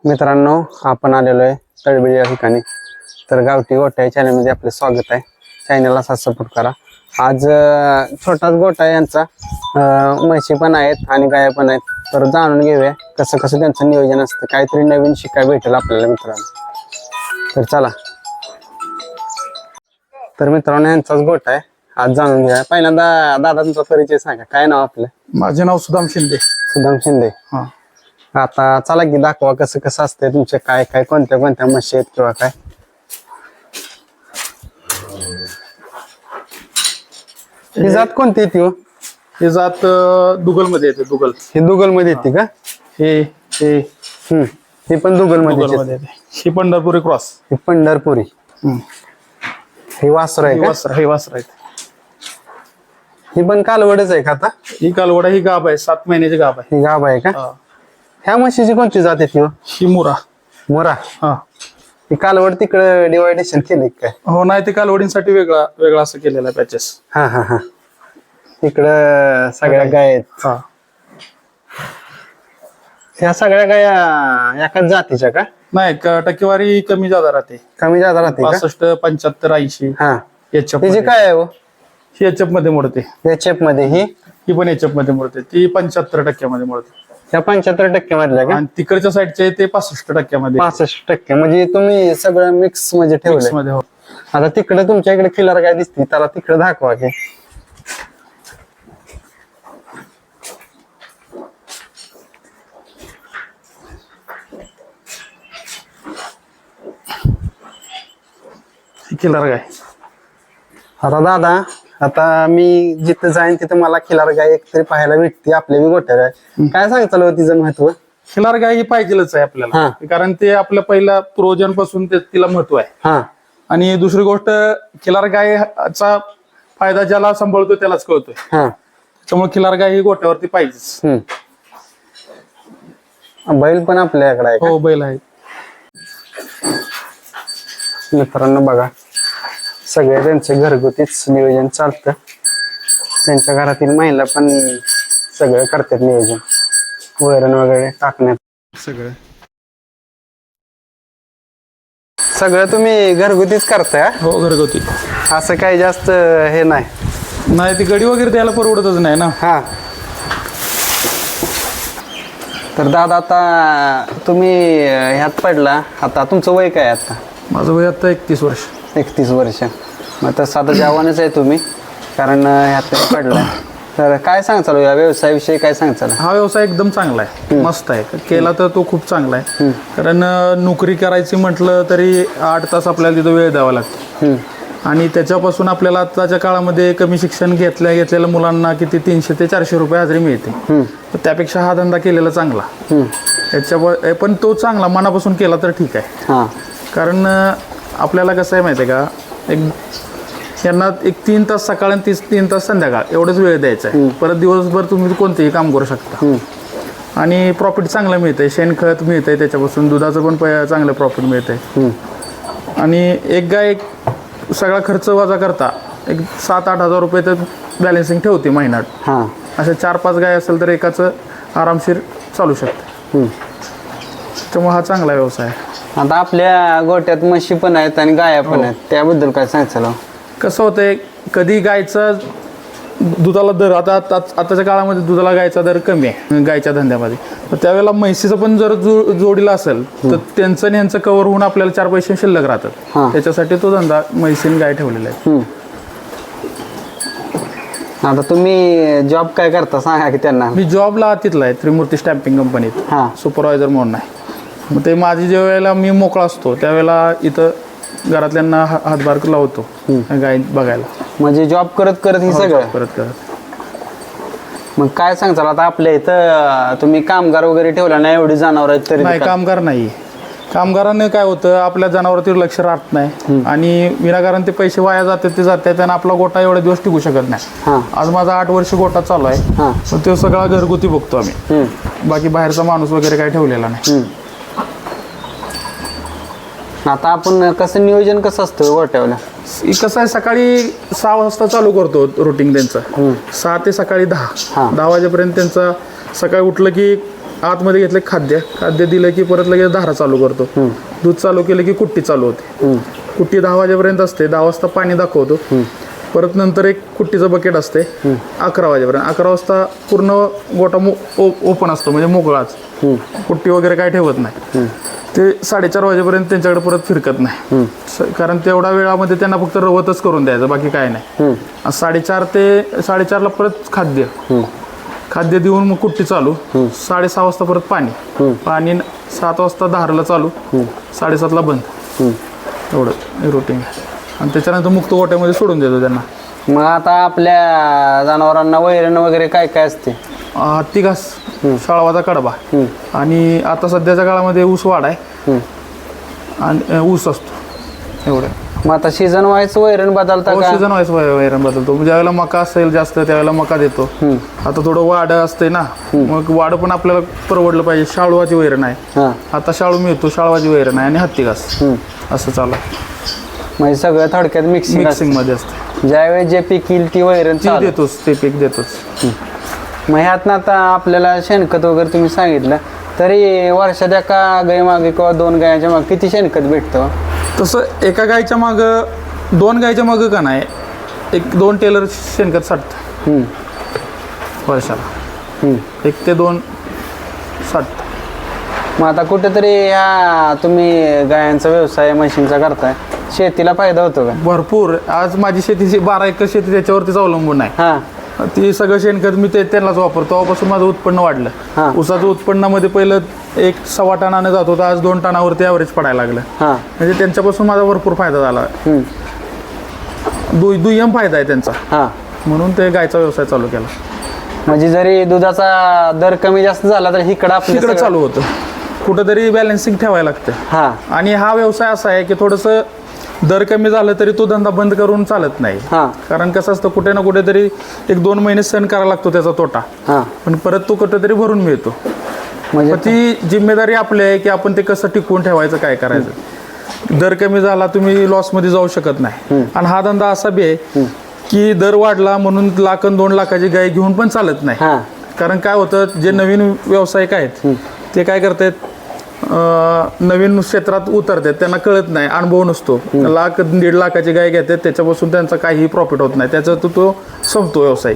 मित्रांनो, आपण आलेलो आहे तळबिडी या ठिकाणी. तर गावठी गोठा या चॅनलमध्ये आपलं स्वागत आहे. चॅनलला असा सपोर्ट करा. आज छोटाच गोठा आहे यांचा. म्हशी पण आहेत आणि गाया पण आहेत. तर जाणून घेऊया कसं कसं त्यांचं नियोजन असतं. काहीतरी नवीन शिकायला भेटेल आपल्याला मित्रांनो. तर चला. तर मित्रांनो, यांचाच गोठा आहे. आज जाणून घेऊया. पहिल्यांदा दादा तुमचा परिचय सांगा. काय नाव आपलं? माझे नाव सुदाम शिंदे. सुदाम शिंदे. हा, आता चला की दाखवा कसं कसं असतंय तुमचे, काय काय कोणत्या कोणत्या म्हशी आहेत किंवा काय. ही जात कोणती येते हो? हे जात दुगल मध्ये येते. दुगल ही दुगल मध्ये येते का? हे हे ही पण दुगल दुगल मध्ये मध्ये येते. ही पंढरपुरी क्रॉस. ही पंढरपुरी. ही वासर आहे का? हे वासर आहेत. ही पण कालवडच आहे का आता? ही कालवडा, ही गाभ आहे. 7 महिन्याची गाभ आहे. ही गाभ आहे का? हा. ह्या म्हशीची कोणती जात येते हो? ही मुरा. मोरा. हा, ही कालवड तिकडे डिवायडेशन केले काय? हो, नाही ते कालवडींसाठी वेगळा वेगळा असं केलेला आहे पॅचेस. हा हा हा. तिकडं सगळ्या गाय आहेत. हा, ह्या सगळ्या गाया एकाच जातीच्या का? नाही टक्केवारी कमी जादा राहते. कमी जादा राहते का? 65, 75, 80 हा. एचएफ. तिची काय आहे हो? ही एचएफ मध्ये मोडते. एचएफ मध्ये ही पण एचएफ मध्ये मोडते. ती 75% मध्ये मोडते. ह्या 75% मधल्या का? आणि तिकडच्या साईडचे ते 65% मध्ये 65%. म्हणजे तुम्ही सगळं मिक्स मध्ये Mix ठेवलंय. मध्ये. हो, आता तिकडे तुमच्या इकडे किलर काय दिसते, त्याला तिकडे दाखवा की. किलर गाय. आता दादा, आता मी जिथं जाईन तिथं मला खिलार गाय एकतरी पाहायला भेटते. आपल्या बी गोट्या गाय. काय सांगताल हो तिचं महत्व? खिलार गाय ही पाहिजेलच आहे आपल्याला. हा. कारण ते आपल्या पहिल्या पूर्वजांपासून तिला महत्व आहे. हा आणि दुसरी गोष्ट, खिलार गायचा फायदा ज्याला सांभाळतो त्यालाच कळतोय. हा. त्यामुळे खिलार गाय ही गोट्यावरती पाहिजेच. बैल पण आपल्याकडे आहे का? हो, बैल आहे. मित्रांनो बघा, सगळे त्यांचे घरगुतीच नियोजन चालतं. त्यांच्या घरातील महिला पण सगळं करतात नियोजन, वैरण वगैरे टाकण्यात. सगळं तुम्ही घरगुतीच करताय हा? हो, घरगुती. असं काही जास्त हे नाही. नाही, ती गडी वगैरे द्यायला परवडतच नाही ना. हा. तर दादा, आता तुम्ही ह्यात पडला, आता तुमचं वय काय आता? माझं वय आता 31 वर्ष. 31 वर्ष. मग तसं आता जवानच आहे तुम्ही, कारण ह्यात पडलाय. तर काय सांगचाल या व्यवसायाविषयी, काय सांगचाल? हा व्यवसाय एकदम चांगला आहे. मस्त आहे. केला तर तो खूप चांगला आहे. कारण नोकरी करायची म्हटलं तरी 8 तास आपल्याला तिथं वेळ द्यावा लागतो. आणि त्याच्यापासून आपल्याला आताच्या काळामध्ये कमी शिक्षण घेतलेल्या मुलांना किती 300 ते 400 रुपये हजेरी मिळते. तर त्यापेक्षा हा धंदा केलेला चांगला. त्याच्या पण तो चांगला मनापासून केला तर ठीक आहे. कारण आपल्याला कसं आहे माहिती आहे का, यांना 3 तास सकाळ आणि 3 तास संध्याकाळ एवढंच वेळ द्यायचा आहे. परत दिवसभर तुम्ही कोणतेही काम करू शकता. आणि प्रॉफिट चांगलं मिळतंय. शेणखत मिळतंय त्याच्यापासून. दुधाचं पण चांगलं प्रॉफिट मिळतंय. आणि एक गाय सगळा खर्च वजा करता एक 7-8 हजार रुपये तर बॅलन्सिंग ठेवते महिन्यात. अशा 4-5 गाय असेल तर एकाचं आरामशीर चालू शकते. त्यामुळे हा चांगला व्यवसाय आहे. आता आपल्या गोट्यात म्हशी पण आहेत आणि गाया पण आहेत, त्याबद्दल काय सांगचाल? कसं होतंय, कधी गायचा दुधाला दर आताच्या काळामध्ये दुधाला गायचा दर कमी आहे गायच्या धंद्यामध्ये. तर त्यावेळेला म्हशीचं पण जर जोडीला असेल तर त्यांचं आणि ह्यांचं कव्हर होऊन आपल्याला 4 पैसे शिल्लक राहतात. त्याच्यासाठी तो धंदा म्हशीन गाय ठेवलेला आहे. आता तुम्ही जॉब काय करता सांगा की त्यांना. मी जॉबला तिथला आहे त्रिमूर्ती स्टॅम्पिंग कंपनीत सुपरवायझर म्हणून आहे. मग ते माझी ज्या वेळेला मी मोकळा असतो त्यावेळेला इथं घरातल्यांना हातभार लावतो गाय बघायला. म्हणजे जॉब करत करत हे सगळं करत. मग काय सांगचाल, आता आपल्या इथं तुम्ही कामगार वगैरे ठेवला नाही, एवढी जनावर आहेत तरी? नाही, कामगार नाही. कामगारांनी काय होतं, आपल्या जनावरांवर लक्ष राहत नाही आणि विनाकारण ते पैसे वाया जातात. ते जातात आणि आपला गोटा एवढे दिवस टिकू शकत नाही. आज माझा 8 वर्ष गोटा चालू आहे. मग तो सगळा घरगुती बघतो आम्ही. बाकी बाहेरचा माणूस वगैरे काही ठेवलेला नाही. आता आपण कसं नियोजन कसं असतं गोट्यावलं? कसं आहे, सकाळी 6 वाजता चालू करतो रुटीन त्यांचं. 6 ते सकाळी 10 वाजेपर्यंत त्यांचा. सकाळी उठलं की आतमध्ये घेतलं खाद्य दिलं की परत लगेच धारा चालू करतो. दूध चालू केलं की कुट्टी चालू होते. कुट्टी 10 वाजेपर्यंत असते. 10 वाजता पाणी दाखवतो. परत नंतर एक कुट्टीचं बकेट असते 11 वाजेपर्यंत. 11 वाजता पूर्ण गोटा ओपन असतो म्हणजे मोकळाच. कुट्टी वगैरे काय ठेवत नाही. ते 4:30 वाजेपर्यंत त्यांच्याकडे परत फिरकत नाही. कारण तेवढ्या वेळामध्ये त्यांना फक्त रवतच करून द्यायचं, बाकी काय नाही. 4:30 ते 4:30 ला परत खाद्य देऊन मग कुट्टी चालू. 6:30 वाजता परत पाणी 7 वाजता धारला चालू. 7:30 ला बंद. एवढं रुटीन आहे. आणि त्याच्यानंतर मुक्त गोट्यामध्ये सोडून देतो त्यांना. मग आता आपल्या जनावरांना वैरण वगैरे काय काय असते? हत्ती घास, शाळवाचा कडबा आणि आता सध्याच्या काळामध्ये ऊस वाढ आहे आणि ऊस असतो. एवढं. मग आता सीझन वाईज वैरण बदलता का? सीझन वाईज वैरण बदलतो. ज्यावेळेला मका असेल जास्त त्यावेळेला मका देतो. आता थोडं वाढ असते ना, मग वाढ पण आपल्याला परवडलं पाहिजे. शाळवाची वैरण आहे आता, शाळू मिळतो, शाळवाची वैरण आहे आणि हत्ती घास असं चालू आहे. म्हणजे सगळं थोडक्यात मिक्सिंग मध्ये असतं. ज्यावेळेस जे पीक येईल ती वैरण देतोच, ते पीक देतोच. मग ह्यातनं आता आपल्याला शेणखत वगैरे तुम्ही सांगितलं, तरी वर्षात एका गाई मागे किंवा 2 गायांच्या मागे किती शेणखत भेटतं? तसं एका गायच्या मागं 2 गायच्या मागं का नाही 1-2 टेलर शेणखत साठतं वर्षाला. 1 ते 2 साठतं. मग आता कुठेतरी ह्या तुम्ही गायांचा व्यवसाय म्हशींचा करताय, शेतीला फायदा होतो का? भरपूर. आज माझी शेतीची 12 एकर शेती त्याच्यावरतीच अवलंबून आहे. ती सगळं शेणखत मी त्यांनाच वापरतो. तेव्हापासून माझं उत्पन्न वाढलं. ऊसाचं उत्पन्नामध्ये पहिलं 1-1.25 टनाने जात होतं, आज 2 टनावरती ॲव्हरेज पडायला लागलं. म्हणजे त्यांच्यापासून माझा भरपूर फायदा झाला. दुय्यम फायदा आहे त्यांचा. म्हणून ते गायचा व्यवसाय चालू केला. म्हणजे जरी दुधाचा दर कमी जास्त झाला तर इकडं चालू होतं. कुठंतरी बॅलन्सिंग ठेवायला लागतं. आणि हा व्यवसाय असा आहे की थोडंसं दर कमी झालं तरी तो धंदा बंद करून चालत नाही. कारण कसं असतं, कुठे ना कुठेतरी 1-2 महिने सहन करायला लागतो त्याचा तोटा, पण परत तो कुठेतरी भरून मिळतो. म्हणजे ती जिम्मेदारी आपली आहे की आपण ते कसं टिकवून ठेवायचं, काय करायचं. दर कमी झाला तुम्ही लॉसमध्ये जाऊ शकत नाही. आणि हा धंदा असा बी आहे की दर वाढला म्हणून 1 आणि 2 लाखाची गाय घेऊन पण चालत नाही. कारण काय होतं, जे नवीन व्यावसायिक आहेत ते काय करतात, नवीन क्षेत्रात उतरतात, त्यांना कळत नाही, अनुभव नसतो. 1-1.5 लाखाची गाय घेतात, त्याच्यापासून त्यांचा काहीही प्रॉफिट होत नाही, त्याचा तो संपतो व्यवसाय.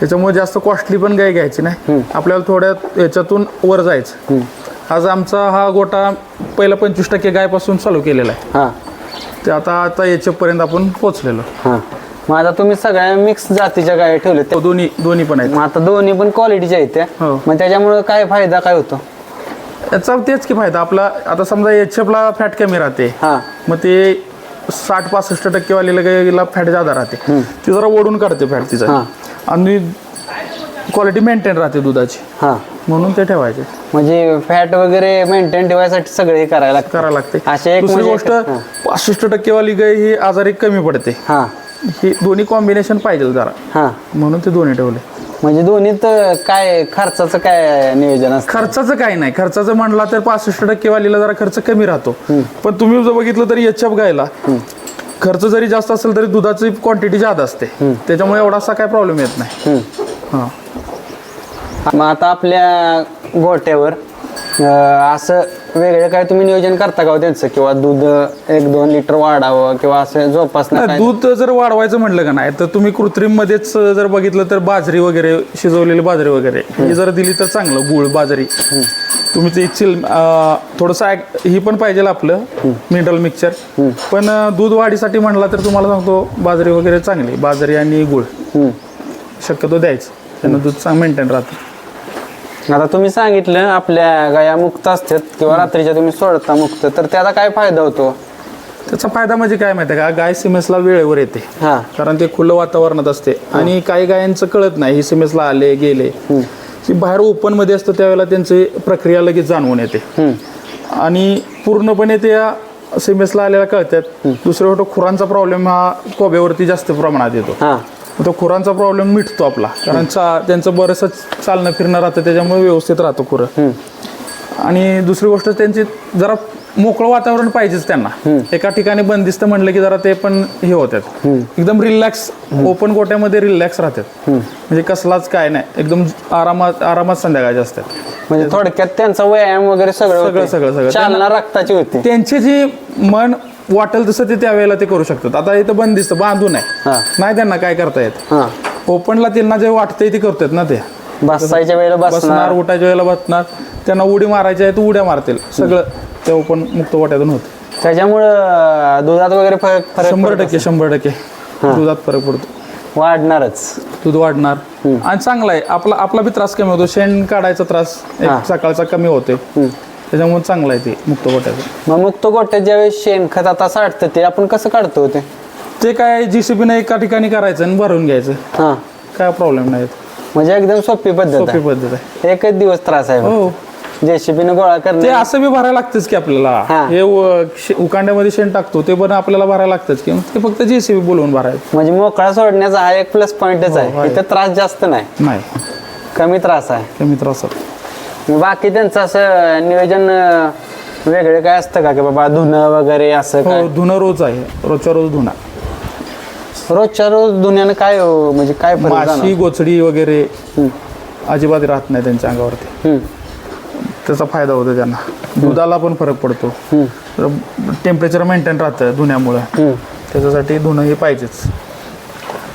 त्याच्यामुळे जास्त कॉस्टली पण गाय घ्यायची नाही, आपल्याला थोड्या ह्याच्यातून वर जायचं. आज आमचा हा गोटा पहिला 25% गायपासून चालू केलेला आहे. ते आता याच्यापर्यंत आपण पोहोचलेलो. मग आता तुम्ही सगळ्या मिक्स जातीच्या गाय ठेवल्या? दोन्ही पण आहेत. मग आता दोन्ही पण क्वालिटीच्या आहेत त्या. मग त्याच्यामुळे काय फायदा काय होतो? याचा तेच की फायदा आपला. आता समजा एचएफला फॅट कमी राहते, मग ते 60-65% वालेल्या गायीला फॅट जादा राहते, ती जरा ओढून काढते फॅट तिचा. आणि क्वालिटी मेंटेन राहते दुधाची, म्हणून ते ठेवायचे. म्हणजे फॅट वगैरे मेंटेन ठेवायसाठी सगळे हे करायला लागते. दुसरी गोष्ट 65% वाली गाय ही आजारी कमी पडते. ही दोन्ही कॉम्बिनेशन पाहिजे जरा, म्हणून ते दोन्ही ठेवले. म्हणजे दोन्हीत काय खर्चाचं काय नियोजन असतं? खर्चाचं काय नाही. खर्चाचं म्हणला तर 65% वालीला जरा खर्च कमी राहतो. पण तुम्ही जर बघितलं तरी एचएफ गायला खर्च जरी जास्त असेल तरी दुधाची क्वांटिटी जास्त असते, त्याच्यामुळे एवढासा काय प्रॉब्लेम येत नाही. मग आता आपल्या गोट्यावर असं वेगळं काय तुम्ही नियोजन करता का त्यांचं, किंवा दूध 1-2 लिटर वाढावं किंवा असं जोपासणं? दूध जर वाढवायचं म्हटलं का नाही तर तुम्ही कृत्रिम मध्येच जर बघितलं तर बाजरी वगैरे, शिजवलेली बाजरी वगैरे ही जर दिली तर चांगलं. गुळ, बाजरी तुम्ही ते थोडंसं ही पण पाहिजे आपलं मिनरल मिक्सचर. पण दूध वाढीसाठी म्हणला तर तुम्हाला सांगतो बाजरी वगैरे चांगली. बाजरी आणि गुळ शक्यतो द्यायचं, त्यांना दूध चांगलं मेंटेन राहतं. आता तुम्ही सांगितलं आपल्या गाया मुक्त असतात किंवा रात्रीच्या तुम्ही सोडता मुक्त, तर त्याचा काय फायदा होतो? त्याचा फायदा म्हणजे काय माहिती आहे का, गाय सीमेसला वेळेवर येते. कारण ते खुलं वातावरणात असते. आणि काही गायांचं कळत नाही, ही सीमेसला आले गेले की बाहेर ओपन मध्ये असतं, त्यावेळेला त्यांची प्रक्रिया लगेच जाणवून येते आणि पूर्णपणे त्या सीमेसला आलेल्या कळतात. दुसरी गोष्ट, खुरांचा प्रॉब्लेम हा कोब्यावरती जास्त प्रमाणात येतो. तो खुरांचा प्रॉब्लेम मिटतो आपला, कारण त्यांचं बरंचसं चालणं फिरणं राहतं, त्याच्यामुळे व्यवस्थित राहतं खुरं. आणि दुसरी गोष्ट, त्यांची जरा मोकळं वातावरण पाहिजेच त्यांना. एका ठिकाणी बंदिस्त म्हणलं की जरा ते पण हे होतात, एकदम रिलॅक्स. ओपन गोट्यामध्ये रिलॅक्स राहतात, म्हणजे कसलाच काय नाही, एकदम आरामात संध्याकाळचे असतात. म्हणजे थोडक्यात त्यांचा व्यायाम वगैरे सगळं सगळं सगळं चालना रक्ताची होती. त्यांचे जी मन वाटेल तसं ते त्यावेळेला ते करू शकतात. आता इथं बंद दिसतं बांधून आहे, हा नाही त्यांना काय करता येत. हा ओपनला त्यांना जे वाटतंय ते करतात ना, ते बसायच्या वेळेला बसणार, बसणार. उठायच्या वेळेला बसणार, त्यांना उडी मारायची आहे तर उड्या मारतील, सगळं ते ओपन मुक्त वाट्यातून होतं. त्याच्यामुळं दुधात वगैरे फरक 100% दुधात फरक पडतो, वाढणारच. दूध वाढणार. आणि चांगला आहे, आपला बी त्रास कमी होतो, शेण काढायचा त्रास हा. एक सकाळचा कमी होतोय, त्याच्यामुळे चांगलं आहे ते मुक्त गोट्याचं. मग मुक्त गोट्यात ज्यावेळेस शेणखत आता साठतं ते आपण कसं काढतो ते? ते काय JCB एका ठिकाणी करायचं आणि भरून घ्यायचं, हा काय प्रॉब्लेम नाही. म्हणजे एकदम सोपी पद्धत सोपी आहे. पद्धत आहे. एकच दिवस त्रास आहे हो, JCB गोळा ते करणे. असं बी भरायला लागतंच की आपल्याला. हा. हे उकांड्यामध्ये शेण टाकतो ते पण आपल्याला भरायला लागतंच की, ते फक्त JCB बोलवून भरायचं. म्हणजे मोकळा सोडण्याचा हा एक प्लस पॉइंटच हो, आहे. आहे. इथं त्रास जास्त नाही, नाही, कमी त्रास आहे. कमी त्रास. मग बाकी त्यांचं असं नियोजन वेगळे काय असतं का की बाबा धुणं वगैरे असं काय? हो, धुणं रोज आहे, रोजच्या रोज धुणं. रोजच्या रोज धुण्यानं काय म्हणजे काय फरक माशी जाणवतो? गोचडी वगैरे अजिबात राहत नाही त्यांच्या अंगावरती, हम्म, त्याचा फायदा होतो त्यांना. दुधाला पण फरक पडतो, टेम्परेचर मेंटेन राहतं धुण्यामुळं, त्याच्यासाठी धुणं हे पाहिजेच.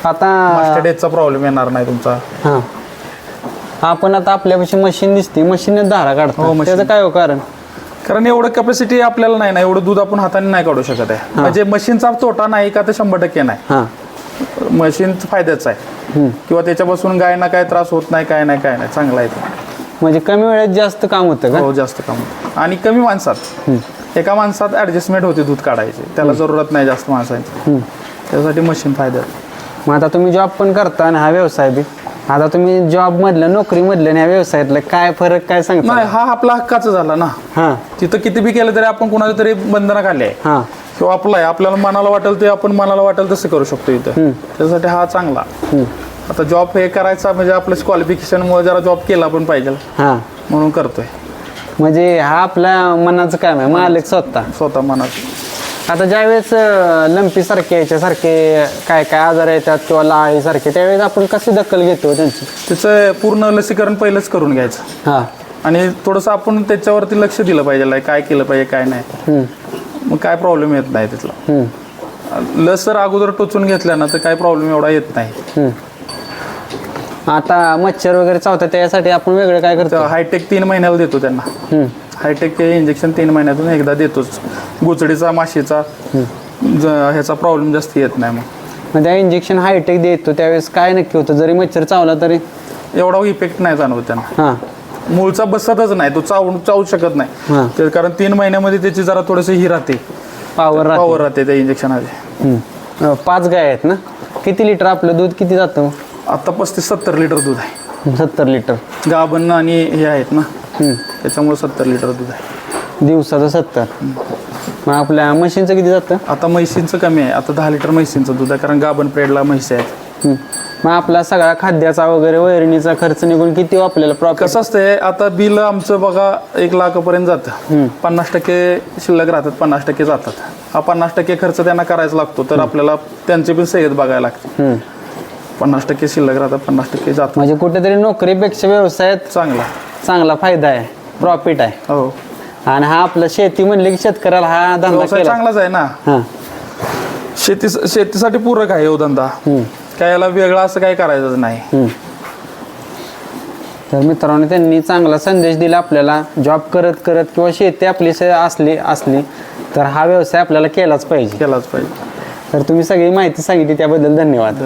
आता मास्टरडेजचा प्रॉब्लेम येणार नाही तुमचा. हा आपण आता आपल्यापाशी मशीन दिसते, मशीन धारा हो, काढतो, machine. त्याचं काय हो कारण? कारण एवढं कॅपॅसिटी आपल्याला नाही ना, एवढं दूध आपण हाताने नाही काढू शकत आहे. म्हणजे मशीनचा तोटा नाही का, ते 100% नाही. हा मशीनचा फायद्याच आहे, किंवा त्याच्यापासून गायना काय त्रास होत नाही, काय नाही, चांगला आहे ते. म्हणजे कमी वेळेत जास्त काम होतं का? हो, जास्त काम होतं. आणि कमी माणसात, एका माणसात ऍडजस्टमेंट होते दूध काढायची, त्याला जरूरत नाही जास्त माणसांची, त्यासाठी मशीन फायद्यात. मग आता तुम्ही जॉब पण करता आणि हा व्यवसाय बी, आता तुम्ही जॉब मधलं, नोकरी मधलं आणि ह्या व्यवसायातलं काय फरक काय सांगता? नाही, हा आपला हक्काचा झाला ना. हा तिथं किती बी केलं तरी आपण कुणाला तरी बंधनाखाली आहे, हा किंवा आपला आहे, आपल्याला मनाला वाटेल ते आपण मनाला वाटेल तसं करू शकतो इथं. त्यासाठी हा चांगला. आता जॉब हे करायचा म्हणजे आपल्या क्वालिफिकेशनमुळे जरा जॉब केला पण पाहिजे, हा म्हणून करतोय. म्हणजे हा आपल्या मनाचं काम आहे, मालक स्वतः मनात. आता ज्यावेळेस लंपी सारखे याच्यासारखे काय काय आजार येतात किंवा लाळी सारखे, त्यावेळेस आपण कशी दखल घेतो त्यांची? त्याचं पूर्ण लसीकरण पहिलंच करून घ्यायचं, हा आणि थोडंसं आपण त्याच्यावरती लक्ष दिलं पाहिजे, काय केलं पाहिजे काय नाही, मग काय प्रॉब्लेम येत नाही तिथला. लस जर अगोदर टोचून घेतल्या ना तर काय प्रॉब्लेम एवढा येत नाही. आता मच्छर वगैरे चावतात त्यासाठी आपण वेगळं काय करतो? हायटेक 3 महिन्याला देतो त्यांना. हायटेक इंजेक्शन 3 महिन्यातून एकदा देतोच. गोचडीचा, माशीचा ह्याचा प्रॉब्लेम जास्त येत नाही. मग त्या इंजेक्शन हायटेक देतो त्यावेळेस काय नक्की होतं? जरी मच्छर चावला तरी एवढा इफेक्ट नाही जाणवत त्यांना. हा मूळचा बसतच नाही, तो चावू शकत नाही. ते कारण 3 महिन्यामध्ये त्याची जरा थोडीशी ही राहते, पावर राहते त्या इंजेक्शनमध्ये. 5 गाय आहेत ना? किती लिटर आपलं दूध किती जातं? आता 35-70 लिटर दूध आहे. 70 लिटर गाभण आणि हे आहेत ना, त्याच्यामुळे 70 लिटर दूध आहे दिवसाचं. 70. मग आपल्या म्हशींचं किती जातं? आता म्हैसींचं कमी आहे, आता 10 लिटर म्हैसींचं दूध आहे, कारण गाभण प्रेडला म्हैसी आहेत. मग आपला सगळा खाद्याचा वगैरे वैरणीचा खर्च निघून किती आपल्याला प्रॉफिट? कसं असतंय, आता बिल आमचं बघा 1 लाखापर्यंत जातं. 50% शिल्लक राहतात, 50% जातात. हा 50% खर्च त्यांना करायचा लागतो, तर आपल्याला त्यांची पण सेहत बघायला लागते. 50% शिल्लक राहतात, 50% जातात. म्हणजे कुठेतरी नोकरीपेक्षा व्यवसायात चांगला फायदा आहे, प्रॉफिट आहे. हो, आणि हा आपला शेती म्हणले की शेतकऱ्याला हा धंदा व्यवसाय केला. चांगलाच आहे ना. हा शेतीसाठी पूरक आहे हो धंदा, काय याला वेगळा असं काय करायचंच नाही. तर मित्रांनो, त्यांनी चांगला संदेश दिला आपल्याला. जॉब करत करत किंवा शेती आपली असली तर हा व्यवसाय आपल्याला केलाच पाहिजे. केलाच पाहिजे. तर तुम्ही सगळी माहिती सांगितली त्याबद्दल धन्यवाद.